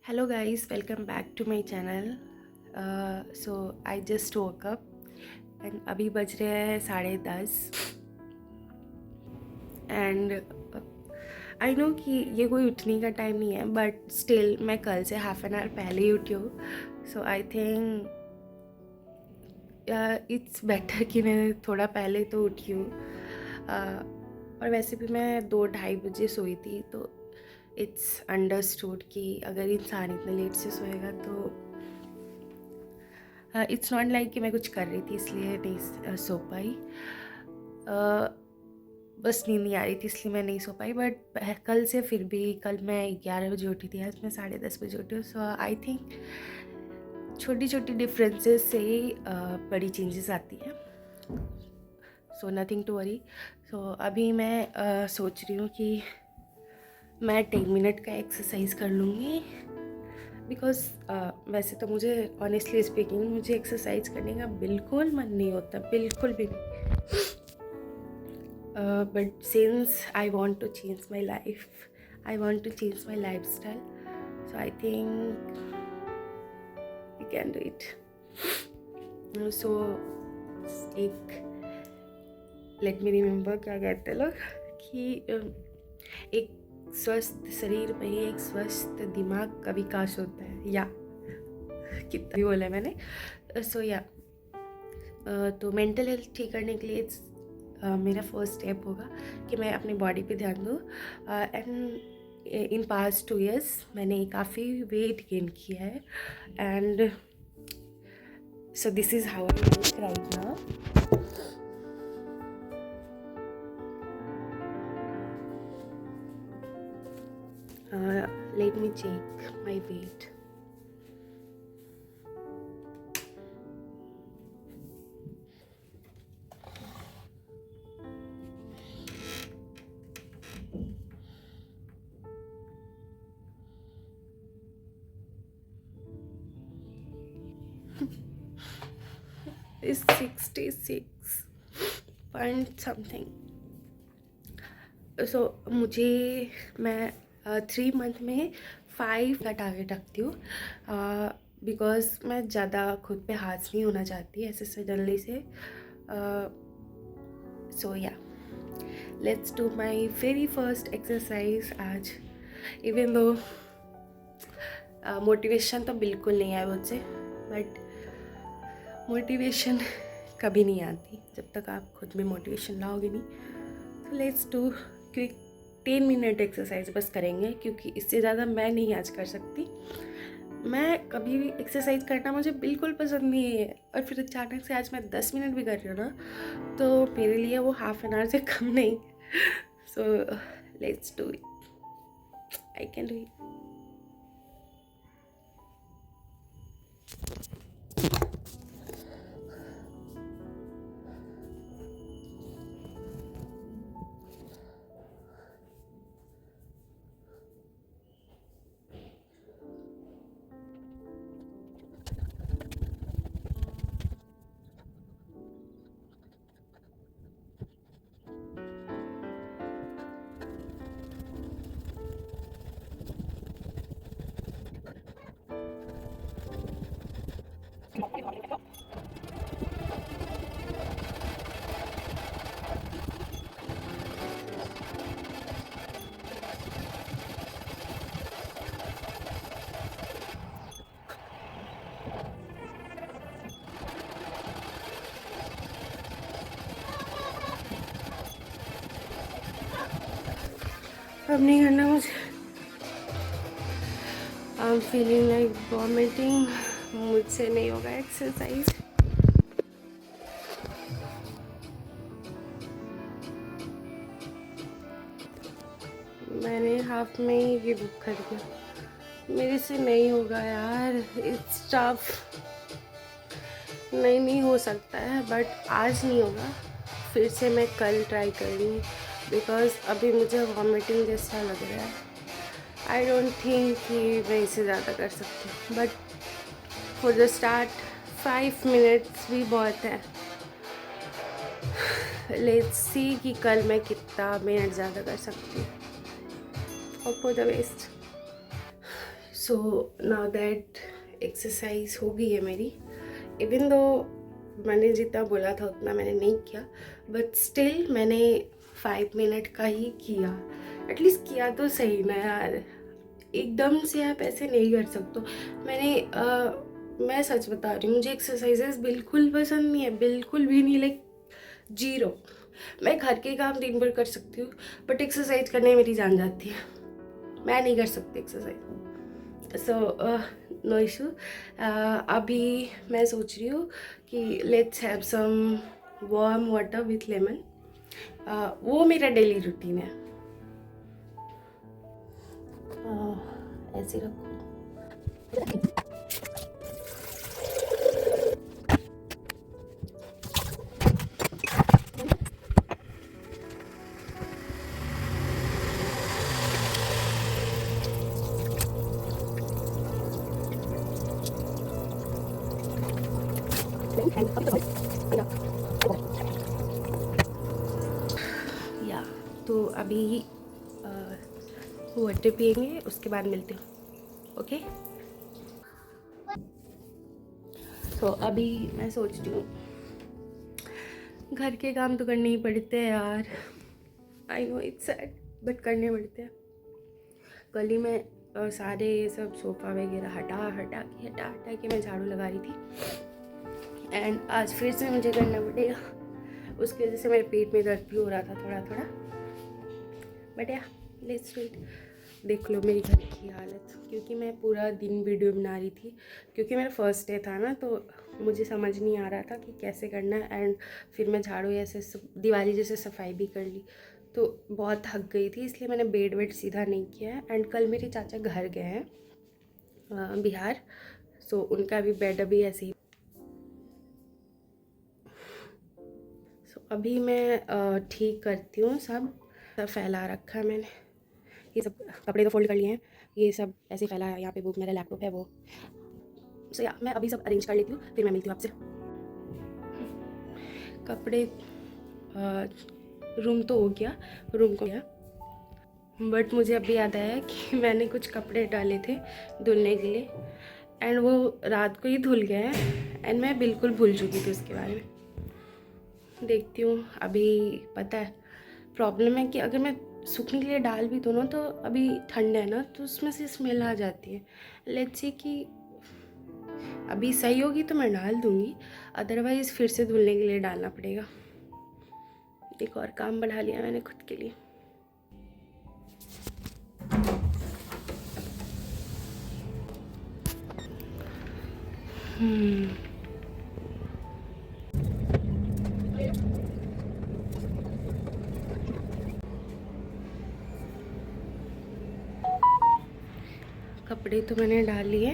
Hello guys, welcome back to my channel. So I just woke up and अभी बज रहे हैं 10:30 and I know कि ये कोई उठने का टाइम नहीं है, बट स्टिल मैं कल से हाफ एन आवर पहले ही उठी हूँ. सो आई थिंक इट्स बेटर कि मैं थोड़ा पहले तो उठी हूँ. और वैसे भी मैं 2-2:30 बजे सोई थी, तो इट्स अंडरस्टूड कि अगर इंसान इतने लेट से सोएगा तो इट्स नॉट लाइक कि मैं कुछ कर रही थी इसलिए नहीं सो पाई. बस नींद नहीं आ रही थी इसलिए मैं नहीं सो पाई. बट कल से फिर भी, कल मैं 11 बजे उठी थी, आज मैं 10:30 बजे उठी हूँ. सो आई थिंक छोटी छोटी डिफरेंसेस से ही बड़ी चेंजेस आती हैं. So nothing to worry. So अभी मैं सोच रही हूँ कि मैं 10 मिनट का एक्सरसाइज कर लूँगी. बिकॉज वैसे तो मुझे ऑनेस्टली स्पीकिंग मुझे एक्सरसाइज करने का बिल्कुल मन नहीं होता, बिल्कुल भी नहीं. But since I want to change my life, I want to change my life style, so I think we can do it. So एक लेट मी रिमेम्बर, क्या कहते हैं लोग कि एक स्वस्थ शरीर में ही एक स्वस्थ दिमाग का विकास होता है, या कितना भी बोला मैंने. सो या तो मेंटल हेल्थ ठीक करने के लिए मेरा फर्स्ट स्टेप होगा कि मैं अपनी बॉडी पे ध्यान दूँ. एंड इन पास्ट 2 years मैंने काफ़ी वेट गेन किया है. And so this is how I look right now. Let me check my weight. Is 66 point something. So मैं 3 month में 5 का टारगेट रखती हूँ. बिकॉज मैं ज़्यादा खुद पे हाथ नहीं होना चाहती ऐसे सडनली से. सो या let's do my very first exercise आज. इवन दो मोटिवेशन तो बिल्कुल नहीं है मुझसे, बट मोटिवेशन कभी नहीं आती जब तक आप खुद में मोटिवेशन लाओगे नहीं. तो let's do quick 10 minute exercise बस करेंगे, क्योंकि इससे ज़्यादा मैं नहीं आज कर सकती. मैं कभी भी एक्सरसाइज करना मुझे बिल्कुल पसंद नहीं है, और फिर अचानक से आज मैं 10 मिनट भी कर रही हूँ ना, तो मेरे लिए वो हाफ एन आवर से कम नहीं. So let's do it. I can do it. अब नहीं करना मुझे. I am feeling like vomiting. मुझसे नहीं होगा एक्सरसाइज. मैंने हाफ में ही गिव अप कर दिया. मेरे से नहीं होगा यार, इट्स टफ. नहीं हो सकता है, बट आज नहीं होगा. फिर से मैं कल ट्राई करूँगी, बिकॉज अभी मुझे वॉमिटिंग जैसा लग रहा है. आई डोंट थिंक कि मैं इसे ज़्यादा कर सकती हूँ, but for the start 5 minutes भी बहुत है. लेट्स सी कि कल मैं कितना मिनट ज़्यादा कर सकती हूँ. Hope for the best. So now that exercise हो गई है मेरी, इवन दो मैंने जितना बोला था उतना मैंने नहीं किया, बट स्टिल मैंने 5 मिनट का ही किया। एटलीस्ट किया तो सही ना यार, एकदम से आप ऐसे नहीं कर सकते। मैं सच बता रही हूँ, मुझे एक्सरसाइजेस बिल्कुल पसंद नहीं है, बिल्कुल भी नहीं, लाइक जीरो। मैं घर के काम दिन भर कर सकती हूँ, बट एक्सरसाइज करने में मेरी जान जाती है, मैं नहीं कर सकती एक्सरसाइज। So no issue. अभी मैं सोच रही हूँ कि let's have some warm water with lemon, वो मेरा डेली रूटीन है। ऐसे रखो। या तो अभी वाटर पियेंगे, उसके बाद मिलते हैं। ओके, तो अभी मैं सोच रही हूँ, घर के काम तो करने ही पड़ते हैं यार, I know it's sad but करने पड़ते हैं। कल ही मैं सारे ये सब सोफ़ा वगैरह हटा के मैं झाड़ू लगा रही थी, एंड आज फिर से मुझे करना पड़ेगा। उसकी वजह से मेरे पेट में दर्द भी हो रहा था थोड़ा, बट या लेट्स वेट। देख लो मेरी घर की हालत, क्योंकि मैं पूरा दिन वीडियो बना रही थी, क्योंकि मेरा फर्स्ट डे था ना, तो मुझे समझ नहीं आ रहा था कि कैसे करना है। एंड फिर मैं झाड़ू ऐसे दिवाली जैसे सफाई भी कर ली, तो बहुत थक गई थी, इसलिए मैंने बेड वेड सीधा नहीं किया है। एंड कल मेरे चाचा घर गए हैं बिहार, सो उनका भी बेड अभी ऐसे ही। सो अभी मैं ठीक करती हूँ, सब फैला रखा है मैंने, ये सब कपड़े तो फोल्ड कर लिए हैं, ये सब ऐसे फैला है, यहाँ पे बुक मेरा लैपटॉप है वो। सो या मैं अभी सब अरेंज कर लेती हूँ, फिर मैं मिलती हूँ आपसे। कपड़े रूम तो हो गया, रूम को गया, बट मुझे अभी याद आया कि मैंने कुछ कपड़े डाले थे धुलने के लिए, एंड वो रात को ही धुल गए हैं, एंड मैं बिल्कुल भूल चुकी थी उसके बारे में। देखती हूँ अभी। पता है प्रॉब्लम है कि अगर मैं सूखने के लिए डाल भी दूँ ना, तो अभी ठंड है ना, तो उसमें से स्मेल आ जाती है। लेट्स सी कि अभी सही होगी तो मैं डाल दूँगी, अदरवाइज़ फिर से धुलने के लिए डालना पड़ेगा। एक और काम बढ़ा लिया मैंने खुद के लिए। कपड़े तो मैंने डाल लिए,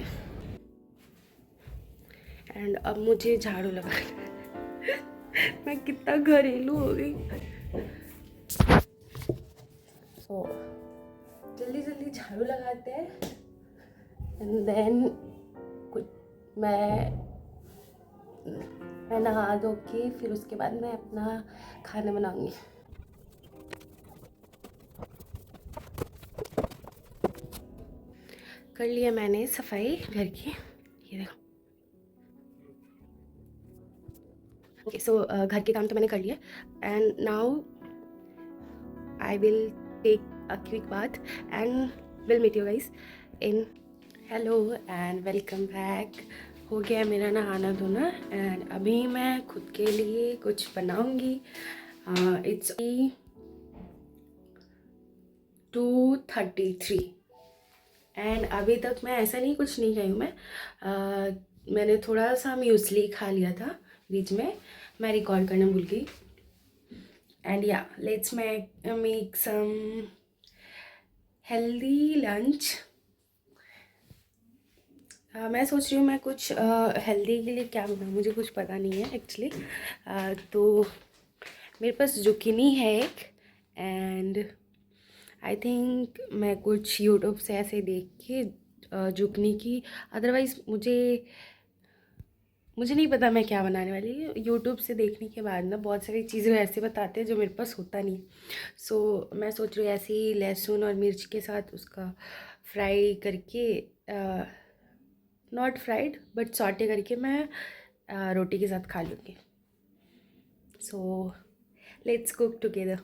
एंड अब मुझे झाड़ू लगाना मैं कितना घरेलू हो गई। सो जल्दी जल्दी झाड़ू लगाते हैं, एंड देन कुछ मैं नहा धो के फिर उसके बाद मैं अपना खाना बनाऊंगी। कर लिया मैंने सफाई घर की, ये देखो। ओके, सो घर के काम तो मैंने कर लिया, and now I will take a quick bath and will meet you guys in. Hello and welcome back. हो गया मेरा नहाना धोना, एंड अभी मैं खुद के लिए कुछ बनाऊंगी। इट्स 2:33 एंड अभी तक मैं ऐसा नहीं कुछ नहीं खाई हूँ मैं। मैंने थोड़ा सा म्यूसली खा लिया था बीच में, मैं रिकॉर्ड करना भूल गई। एंड या let's make some healthy lunch. मैं सोच रही हूँ मैं कुछ हेल्दी के लिए क्या बनाऊँ, मुझे कुछ पता नहीं है एक्चुअली। तो मेरे पास जुकीनी है एक, एंड आई थिंक मैं कुछ यूट्यूब से ऐसे देख के जुकनी की, अदरवाइज़ मुझे नहीं पता मैं क्या बनाने वाली हूँ। यूट्यूब से देखने के बाद ना बहुत सारी चीज़ें ऐसे बताते हैं जो मेरे पास होता नहीं। सो मैं सोच रही हूँ ऐसे ही लहसुन और मिर्च के साथ उसका फ्राई करके नॉट फ्राइड बट सॉटे करके मैं रोटी के साथ खा लूँगी. So let's cook together.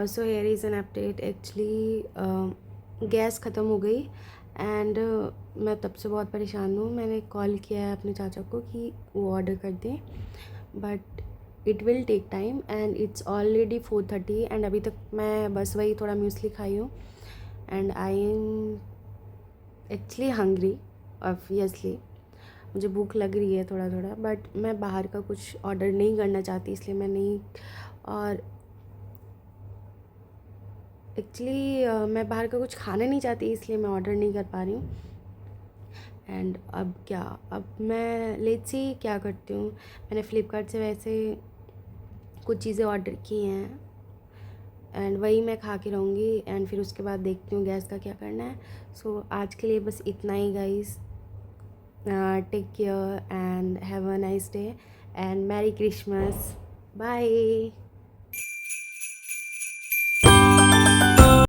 So here is an update. Actually gas ख़त्म हो गई एंड मैं तब से बहुत परेशान हूँ. मैंने कॉल किया है अपने चाचा को कि वो ऑर्डर कर दें, but it will take time and it's already 4:30 and अभी तक मैं बस वही थोड़ा म्यूसली खाई हूँ. And I am actually hungry. Obviously मुझे भूख लग रही है थोड़ा थोड़ा, बट मैं बाहर का कुछ ऑर्डर नहीं करना चाहती, इसलिए मैं नहीं. और एक्चुअली मैं बाहर का कुछ खाना नहीं चाहती, इसलिए मैं ऑर्डर नहीं कर पा रही हूँ. एंड अब मैं लेट्स सी क्या करती हूँ. मैंने फ़्लिपकार्ट से वैसे कुछ चीज़ें ऑर्डर की हैं एंड वही मैं खा के रहूँगी एंड फिर उसके बाद देखती हूँ गैस का क्या करना है. सो आज के लिए बस इतना ही guys. Take care and have a nice day and merry Christmas. Bye.